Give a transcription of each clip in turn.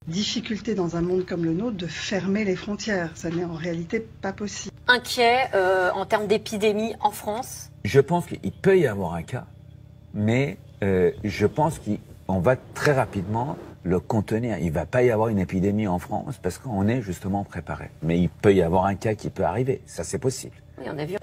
Difficulté dans un monde comme le nôtre de fermer les frontières. Ça n'est en réalité pas possible. Inquiet en termes d'épidémie en France? Je pense qu'il peut y avoir un cas, mais je pense qu'on va très rapidement le contenir. Il ne va pas y avoir une épidémie en France parce qu'on est justement préparé. Mais il peut y avoir un cas qui peut arriver. Ça, c'est possible. Oui, on a vu.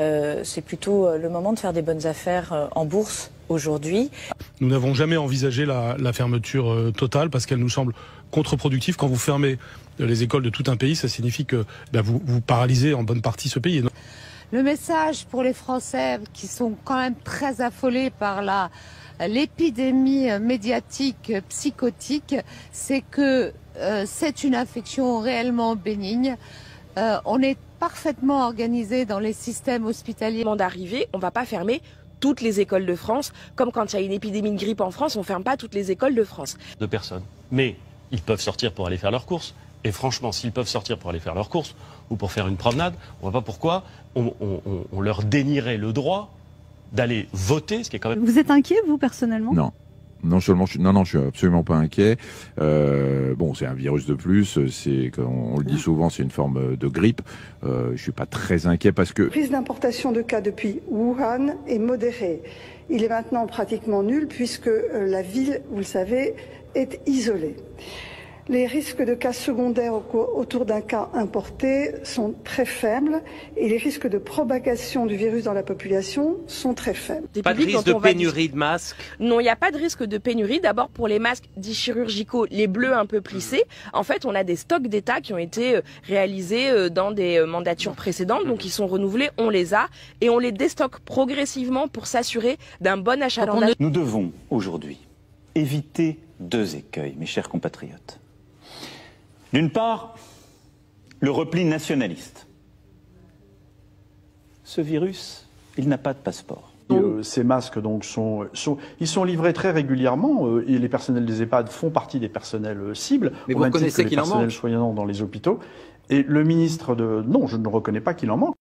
C'est plutôt le moment de faire des bonnes affaires en bourse aujourd'hui. Nous n'avons jamais envisagé la fermeture totale parce qu'elle nous semble contre-productive. Quand vous fermez les écoles de tout un pays, ça signifie que vous paralysez en bonne partie ce pays. Le message pour les Français qui sont quand même très affolés par l'épidémie médiatique psychotique, c'est que c'est une infection réellement bénigne. On est parfaitement organisé dans les systèmes hospitaliers. D'arriver, on ne va pas fermer toutes les écoles de France, comme quand il y a une épidémie de grippe en France, on ne ferme pas toutes les écoles de France. De personnes. Mais ils peuvent sortir pour aller faire leurs courses. Et franchement, s'ils peuvent sortir pour aller faire leurs courses ou pour faire une promenade, on ne voit pas pourquoi on leur dénierait le droit d'aller voter, ce qui est quand même... Vous êtes inquiet, vous, personnellement? Non. Non seulement je suis absolument pas inquiet. Bon, c'est un virus de plus. C'est, on le dit souvent, c'est une forme de grippe. Je suis pas très inquiet parce que... La prise d'importation de cas depuis Wuhan est modérée. Il est maintenant pratiquement nul puisque la ville, vous le savez, est isolée. Les risques de cas secondaires autour d'un cas importé sont très faibles et les risques de propagation du virus dans la population sont très faibles. Pas de risque de pénurie de masques? Non, il n'y a pas de risque de pénurie. D'abord, pour les masques dits chirurgicaux, les bleus un peu plissés, en fait, on a des stocks d'État qui ont été réalisés dans des mandatures précédentes, donc ils sont renouvelés, on les a, et on les déstocke progressivement pour s'assurer d'un bon achalandage. Nous devons aujourd'hui éviter deux écueils, mes chers compatriotes. D'une part, le repli nationaliste. Ce virus, il n'a pas de passeport. Ces masques donc ils sont livrés très régulièrement et les personnels des EHPAD font partie des personnels cibles. Mais vous reconnaissez qu'il en manque? Les personnels soignants dans les hôpitaux. Et le ministre non, je ne reconnais pas qu'il en manque.